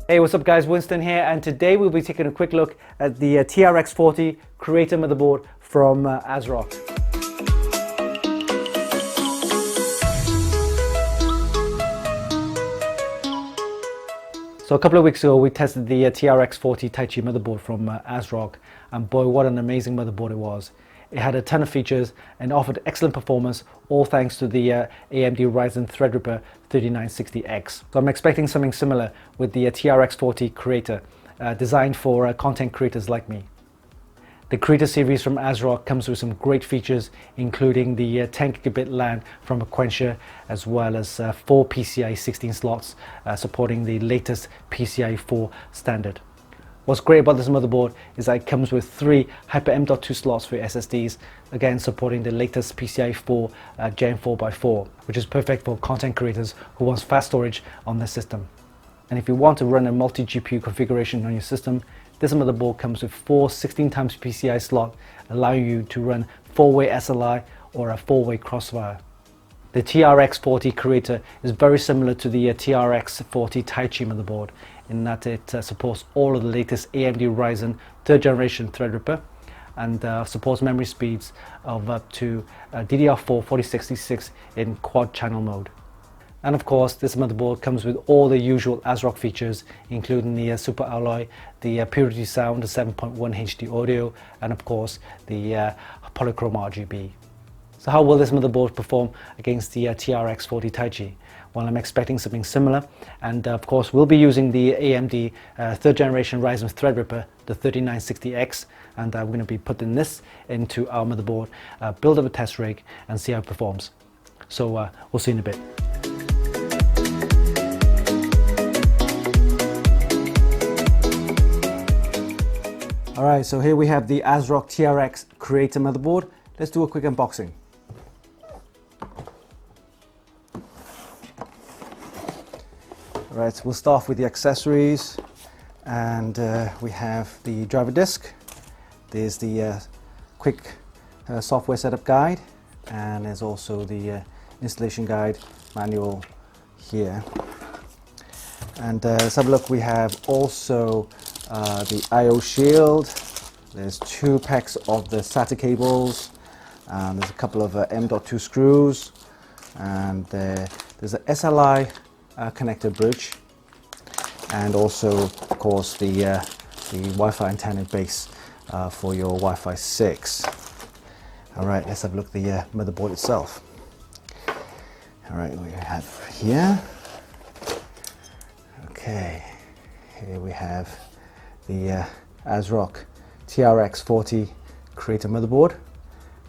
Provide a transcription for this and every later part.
Hey, what's up guys, Winston here, and today we'll be taking a quick look at the TRX40 Creator motherboard from ASRock. So a couple of weeks ago we tested the TRX40 Taichi motherboard from ASRock, and boy, what an amazing motherboard it was. It had a ton of features and offered excellent performance, all thanks to the AMD Ryzen Threadripper 3960X. So I'm expecting something similar with the TRX40 Creator, designed for content creators like me. The Creator series from ASRock comes with some great features, including the 10 gigabit LAN from Aquantia, as well as 4 PCIe 16 slots supporting the latest PCIe 4 standard. What's great about this motherboard is that it comes with 3 Hyper M.2 slots for SSDs, again supporting the latest PCIe 4 Gen4x4, which is perfect for content creators who want fast storage on their system. And if you want to run a multi-GPU configuration on your system, this motherboard comes with 4 16x PCI slots, allowing you to run 4-way SLI or a 4-way crossfire. The TRX40 Creator is very similar to the TRX40 Taichi motherboard in that it supports all of the latest AMD Ryzen 3rd generation Threadripper and supports memory speeds of up to DDR4 4066 in quad channel mode. And of course, this motherboard comes with all the usual ASRock features, including the Super Alloy, the Purity Sound, the 7.1 HD audio, and of course the Polychrome RGB. So how will this motherboard perform against the TRX40 Taichi? Well, I'm expecting something similar, and of course we'll be using the AMD 3rd generation Ryzen Threadripper, the 3960X, and we're going to be putting this into our motherboard, build up a test rig and see how it performs. So we'll see in a bit. Alright, so here we have the ASRock TRX Creator motherboard. Let's do a quick unboxing. Alright, we'll start off with the accessories, and we have the driver disc. There's the quick software setup guide, and there's also the installation guide manual here. And let's have a look. We have also the I/O shield. There's 2 packs of the SATA cables. There's a couple of M.2 screws, and there's an SLI connector bridge, and also of course the Wi-Fi antenna base for your Wi-Fi 6. Alright, let's have a look at the motherboard itself. Alright, we have here. Okay, here we have the ASRock TRX40 Creator motherboard,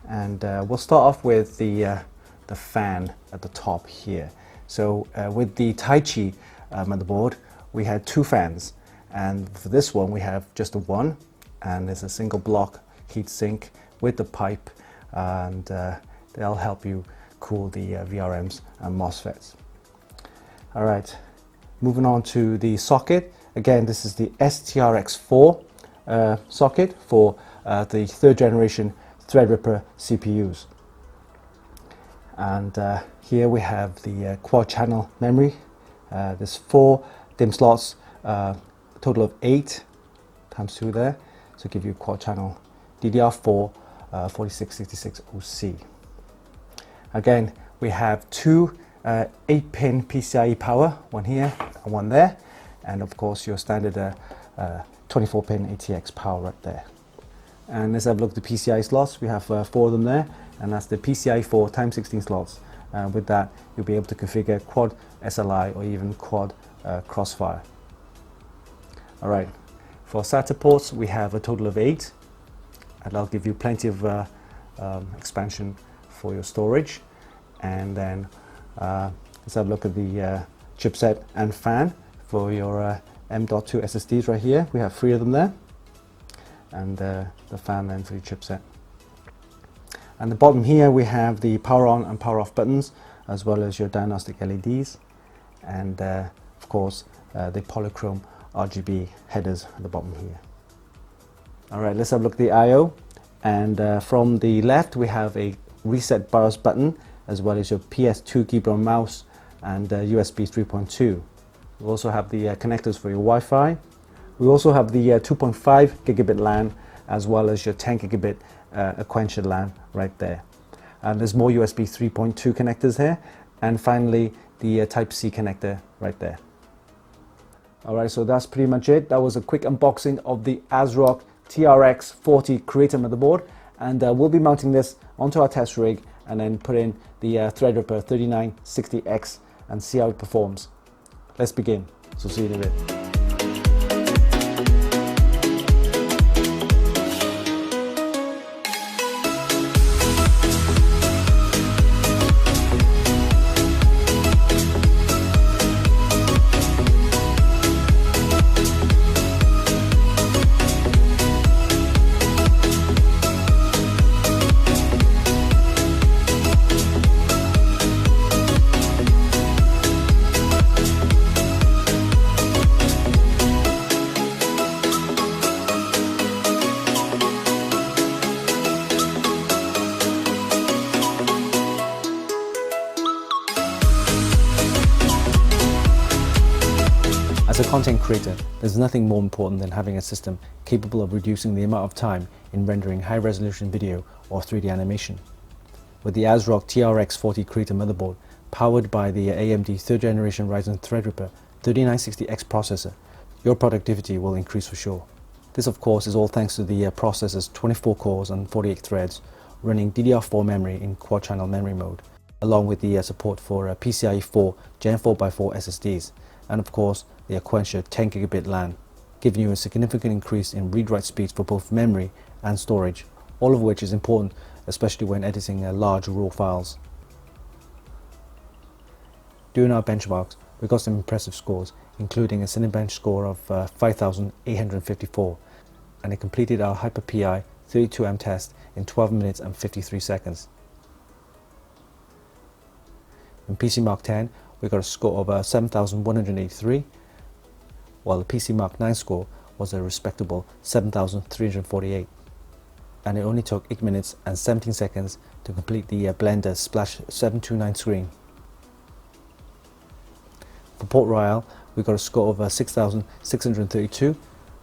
and we'll start off with the fan at the top here. So with the Taichi motherboard, we had 2 fans, and for this one we have just the one, and there's a single block heatsink with the pipe, and they'll help you cool the VRMs and MOSFETs. Alright, moving on to the socket. Again, this is the STRX4 socket for the 3rd generation Threadripper CPUs. And here we have the quad channel memory. There's 4 DIMM slots, total of 8 times 2 there, so give you quad channel DDR4 4666 OC. Again, we have 2 8-pin PCIe power, one here and one there, and of course your standard 24-pin ATX power right there. And let's have a look at the PCIe slots. We have 4 of them there, and that's the PCIe 4 x 16 slots. With that, you'll be able to configure quad SLI or even quad crossfire. Alright, for SATA ports we have a total of 8, and that'll give you plenty of expansion for your storage. And then let's have a look at the chipset and fan for your M.2 SSDs right here. We have 3 of them there, and the fan then for the chipset. And the bottom here we have the power on and power off buttons, as well as your diagnostic LEDs, and of course the Polychrome RGB headers at the bottom here. Alright, let's have a look at the I/O, and from the left we have a reset BIOS button, as well as your PS2 keyboard and mouse and USB 3.2. We also have the connectors for your Wi-Fi. We also have the 2.5 gigabit LAN as well as your 10 gigabit Aquantia LAN right there. And there's more USB 3.2 connectors here. And finally, the Type-C connector right there. Alright, so that's pretty much it. That was a quick unboxing of the ASRock TRX40 Creator motherboard. And we'll be mounting this onto our test rig and then put in the Threadripper 3960X and see how it performs. Let's begin. So see you in a bit. As a content creator, there's nothing more important than having a system capable of reducing the amount of time in rendering high-resolution video or 3D animation. With the ASRock TRX40 Creator motherboard, powered by the AMD 3rd generation Ryzen Threadripper 3960X processor, your productivity will increase for sure. This of course is all thanks to the processor's 24 cores and 48 threads, running DDR4 memory in quad-channel memory mode, along with the support for PCIe 4 Gen4x4 SSDs, and of course the Aquantia 10 gigabit LAN, giving you a significant increase in read-write speeds for both memory and storage, all of which is important especially when editing large raw files. During our benchmarks, we got some impressive scores, including a Cinebench score of 5,854, and it completed our Hyper PI 32M test in 12 minutes and 53 seconds. In PC Mark 10, we got a score of 7,183, while the PC Mark 9 score was a respectable 7,348, and it only took 8 minutes and 17 seconds to complete the Blender Splash 729 screen. For Port Royale, we got a score of 6,632,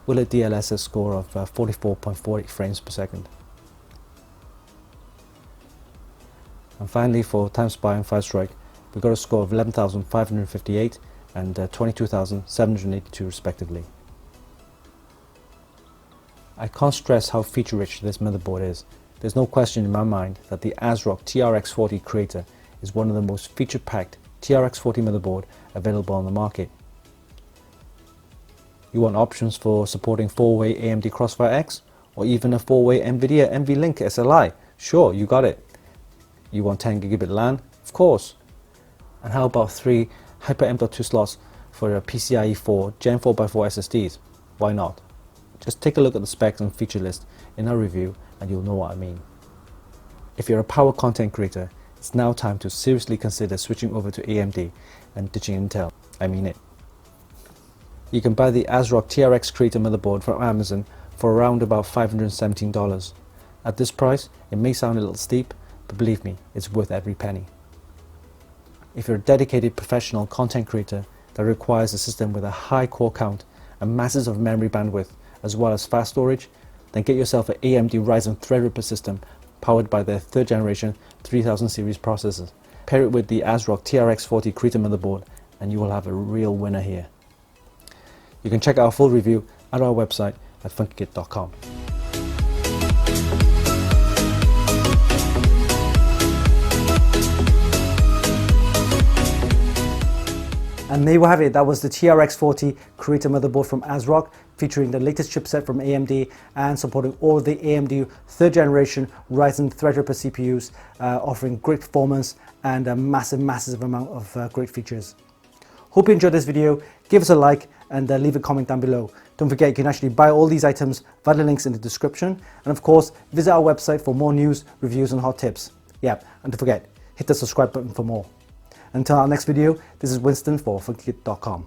with a DLSS score of 44.48 frames per second. And finally, for Time Spy and Firstrike, we got a score of 11,558 and 22,782 respectively. I can't stress how feature-rich this motherboard is. There's no question in my mind that the ASRock TRX40 Creator is one of the most feature-packed TRX40 motherboard available on the market. You want options for supporting 4-way AMD Crossfire X or even a 4-way NVIDIA NVLink SLI? Sure, you got it. You want 10 gigabit LAN? Of course. And how about 3 Hyper M.2 slots for a PCIe 4 Gen4x4 SSDs? Why not? Just take a look at the specs and feature list in our review and you'll know what I mean. If you're a power content creator, it's now time to seriously consider switching over to AMD and ditching Intel. I mean it. You can buy the ASRock TRX Creator motherboard from Amazon for around about $517. At this price, it may sound a little steep, but believe me, it's worth every penny. If you're a dedicated professional content creator that requires a system with a high core count and masses of memory bandwidth as well as fast storage, then get yourself an AMD Ryzen Threadripper system powered by their 3rd generation 3000 series processors. Pair it with the ASRock TRX40 Creator motherboard and you will have a real winner here. You can check out our full review at our website at Funkykit.com. And there you have it. That was the TRX40 Creator motherboard from ASRock, featuring the latest chipset from AMD and supporting all of the AMD 3rd generation Ryzen Threadripper CPUs, offering great performance and a massive amount of great features. Hope you enjoyed this video. Give us a like and leave a comment down below. Don't forget you can actually buy all these items via the links in the description. And of course, visit our website for more news, reviews and hot tips. Yeah, and don't forget, hit the subscribe button for more. Until our next video, this is Winston for Funkykit.com.